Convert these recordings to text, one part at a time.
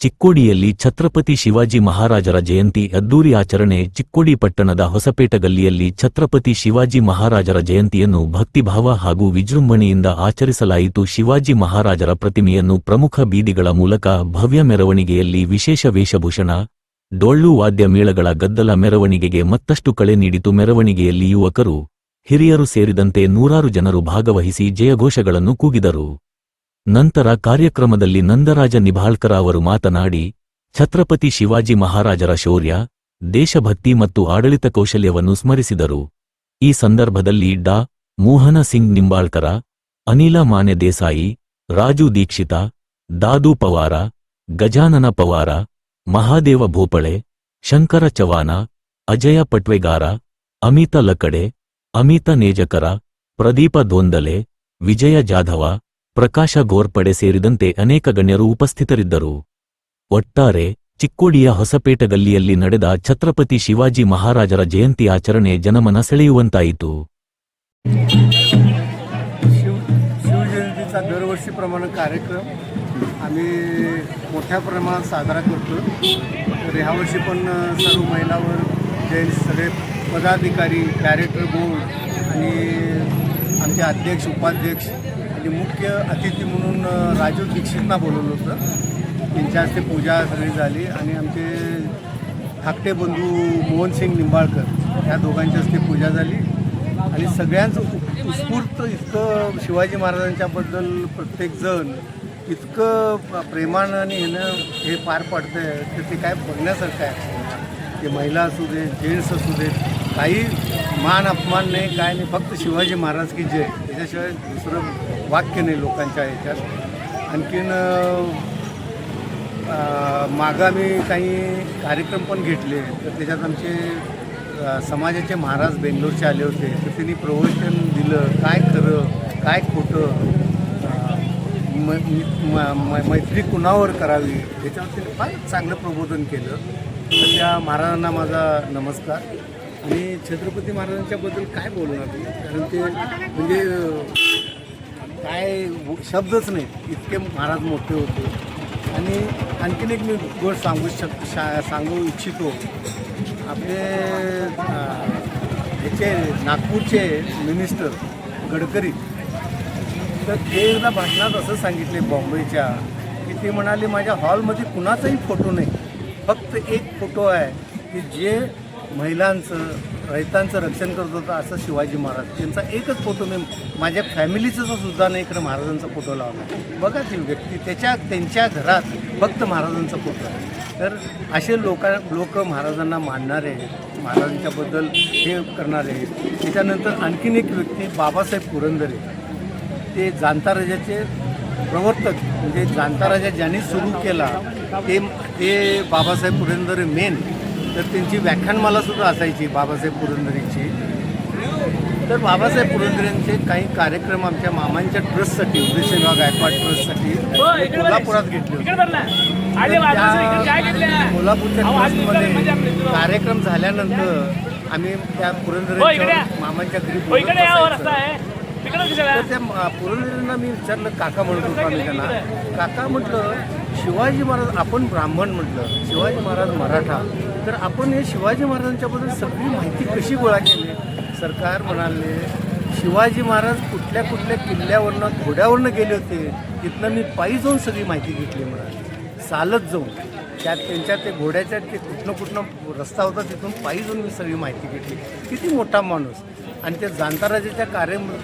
ಚಿಕ್ಕೋಡಿಯಲ್ಲಿ ಛತ್ರಪತಿ ಶಿವಾಜಿ ಮಹಾರಾಜರ ಜಯಂತಿ ಅದ್ದೂರಿ ಆಚರಣೆ. ಚಿಕ್ಕೋಡಿ ಪಟ್ಟಣದ ಹೊಸಪೇಟ ಗಲ್ಲಿಯಲ್ಲಿ ಛತ್ರಪತಿ ಶಿವಾಜಿ ಮಹಾರಾಜರ ಜಯಂತಿಯನ್ನು ಭಕ್ತಿಭಾವ ಹಾಗೂ ವಿಜೃಂಭಣೆಯಿಂದ ಆಚರಿಸಲಾಯಿತು. ಶಿವಾಜಿ ಮಹಾರಾಜರ ಪ್ರತಿಮೆಯನ್ನು ಪ್ರಮುಖ ಬೀದಿಗಳ ಮೂಲಕ ಭವ್ಯ ಮೆರವಣಿಗೆಯಲ್ಲಿ ವಿಶೇಷ ವೇಷಭೂಷಣ, ಡೊಳ್ಳು ವಾದ್ಯ ಮೇಳಗಳ ಗದ್ದಲ ಮೆರವಣಿಗೆಗೆ ಮತ್ತಷ್ಟು ಕಳೆ ನೀಡಿತು. ಮೆರವಣಿಗೆಯಲ್ಲಿ ಯುವಕರು, ಹಿರಿಯರು ಸೇರಿದಂತೆ ನೂರಾರು ಜನರು ಭಾಗವಹಿಸಿ ಜಯಘೋಷಗಳನ್ನು ಕೂಗಿದರು. ನಂತರ ಕಾರ್ಯಕ್ರಮದಲ್ಲಿ ನಂದರಾಜ ನಿಭಾಳ್ಕರ ಅವರು ಮಾತನಾಡಿ, ಛತ್ರಪತಿ ಶಿವಾಜಿ ಮಹಾರಾಜರ ಶೌರ್ಯ, ದೇಶಭಕ್ತಿ ಮತ್ತು ಆಡಳಿತ ಕೌಶಲ್ಯವನ್ನು ಸ್ಮರಿಸಿದರು. ಈ ಸಂದರ್ಭದಲ್ಲಿ ಡಾ. ಮೋಹನ ಸಿಂಗ್ ನಿಂಬಾಳ್ಕರ, ಅನಿಲ ಮಾನೆ ದೇಸಾಯಿ, ರಾಜು ದೀಕ್ಷಿತ, ದಾದು ಪವಾರ, ಗಜಾನನ ಪವಾರ, ಮಹಾದೇವ ಭೋಪಳೆ, ಶಂಕರ ಚವಾನ, ಅಜಯ ಪಟ್ವೆಗಾರ, ಅಮಿತ ಲಕಡೆ, ಅಮಿತ ನೇಜಕರ, ಪ್ರದೀಪ ದೋಂದಲೆ, ವಿಜಯ ಜಾಧವ, ಪ್ರಕಾಶ ಗೋರ್ಪಡೆ ಸೇರಿದಂತೆ ಅನೇಕ ಗಣ್ಯರು ಉಪಸ್ಥಿತರಿದ್ದರು. ಒಟ್ಟಾರೆ ಚಿಕ್ಕೋಡಿಯ ಹೊಸಪೇಟ ಗಲ್ಲಿಯಲ್ಲಿ ನಡೆದ ಛತ್ರಪತಿ शिवाजी महाराजರ ಜಯಂತಿ ಆಚರಣೆ ಜನಮನ ಸೆಳೆಯುವಂತಾಯಿತು. शिवजयंतीचा दरवर्षीप्रमाणे कार्यक्रम आम्ही मोठ्या प्रमाणात साजरा करतो. तर ह्यावर्षी पण सर्व महिलावर जयंती सगळे पदाधिकारी, डायरेक्टर बोर्ड आणि आमचे अध्यक्ष, उपाध्यक्ष आणि मुख्य अतिथी म्हणून राजू दीक्षितना बोलवलं होतं. त्यांच्या हस्ते पूजा सगळी झाली आणि आमचे धाकटे बंधू मोहनसिंग निंबाळकर या दोघांच्या हस्ते पूजा झाली आणि सगळ्यांचं उत्स्फूर्त इतकं शिवाजी महाराजांच्याबद्दल प्रत्येकजण इतकं प्रेमानं आणि हे पार पडतं आहे तर ते काय बघण्यासारखं आहे. ते महिला असू दे, जेंट्स असू देत, काही मान अपमान नाही, काय नाही, फक्त शिवाजी महाराज की जय, त्याच्याशिवाय दुसरं वाक्य नाही लोकांच्या ह्याच्यात. आणखीन मागं आम्ही काही कार्यक्रम पण घेतले तर त्याच्यात आमचे समाजाचे महाराज बेंगलोरचे आले होते तर त्यांनी प्रवचन दिलं, काय खरं काय खोटं, मैत्री कुणावर करावी त्याच्यावर त्यांनी फार चांगलं प्रबोधन केलं. तर त्या महाराजांना माझा नमस्कार. आणि छत्रपती महाराजांच्याबद्दल काय बोलणार मी, कारण ते म्हणजे काय शब्दच नाही, इतके महाराज मोठे होते. आणि आणखीन एक मी गोष्ट सांगू इच्छितो. आपले ह्याचे नागपूरचे मिनिस्टर गडकरी तर ते एकदा भाषणात असं सांगितले बॉम्बेच्या की ते म्हणाले माझ्या हॉलमध्ये कुणाचाही फोटो नाही, फक्त एक फोटो आहे की जे महिलांचं, रैतांचं रक्षण करत होतं असं शिवाजी महाराज, त्यांचा एकच फोटो मी माझ्या फॅमिलीचा सुद्धा नाही इकडं महाराजांचा फोटो लावला. बघा ती व्यक्ती त्यांच्या घरात फक्त महाराजांचा फोटो आहे. तर असे लोक महाराजांना मानणारे आहेत, महाराजांच्याबद्दल हे करणारे आहेत. त्याच्यानंतर आणखीन एक व्यक्ती बाबासाहेब पुरंदरे, ते जाणता राजाचे प्रवर्तक, म्हणजे जाणता राजा ज्यांनी सुरू केला ते बाबासाहेब पुरंदरे मेन. तर त्यांची व्याख्यानमालासुद्धा असायची बाबासाहेब पुरंदरेची. तर बाबासाहेब पुरंदरेंचे काही कार्यक्रम आमच्या मामांच्या ट्रस्टसाठी, उदयसिंह गायकवाड ट्रस्टसाठी कोल्हापुरात घेतले होते. कोल्हापूरच्या ट्रस्टमध्ये कार्यक्रम झाल्यानंतर आम्ही त्या पुरंदरेंच्या मामांच्या घरी तर त्या पुरंदरेंना मी विचारलं, काका म्हणत होतो आम्ही त्यांना, काका म्हटलं शिवाजी महाराज, आपण ब्राह्मण म्हटलं, शिवाजी महाराज मराठा, तर आपण हे शिवाजी महाराजांच्याबद्दल सगळी माहिती कशी गोळा केली. सरकार म्हणाले शिवाजी महाराज कुठल्या कुठल्या किल्ल्यावरनं, घोड्यावरनं गेले होते, तिथनं मी पायी जाऊन सगळी माहिती घेतली म्हणाले, चालत जाऊन त्यात त्यांच्या ते घोड्याच्या ते कुठनं रस्ता होता तिथून पायी जाऊन मी सगळी माहिती घेतली. किती मोठा माणूस. आणि ते जाणता राजाच्या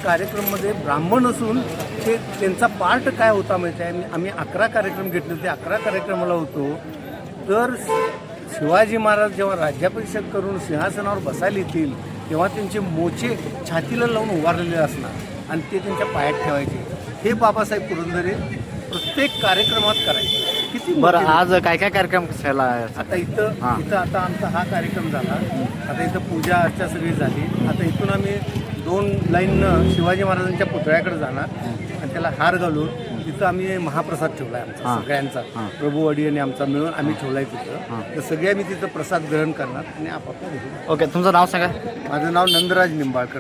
कार्यक्रममध्ये ब्राह्मण असून ते त्यांचा पार्ट काय होता माहिती आहे. आम्ही 11 कार्यक्रम घेतले होते, 11 कार्यक्रमाला होतो. तर शिवाजी महाराज जेव्हा राज्याभिषेक करून सिंहासनावर बसायला येतील तेव्हा त्यांचे मोचे छातीला लावून उभारलेले असणार आणि ते त्यांच्या पायात ठेवायचे. हे बाबासाहेब पुरंदरे प्रत्येक कार्यक्रमात करायचे. किती बरं. आज काय काय कार्यक्रम झाला? आता इथं आता आमचा हा कार्यक्रम झाला. आता इथं पूजा अर्चा सगळी झाली. आता इथून आम्ही 2 लाईननं शिवाजी महाराजांच्या पुतळ्याकडे जाणार आणि त्याला हार घालून तिथं आम्ही महाप्रसाद ठेवला आहे आमचा सगळ्यांचा, प्रभुवाडी आणि आमचा मिळून आम्ही ठेवला आहे तिथं. तर सगळे आम्ही तिथं प्रसाद ग्रहण करणार आणि आपापल्या. ओके, तुमचं नाव सांगा. माझं नाव नंदराज निंबाळकर.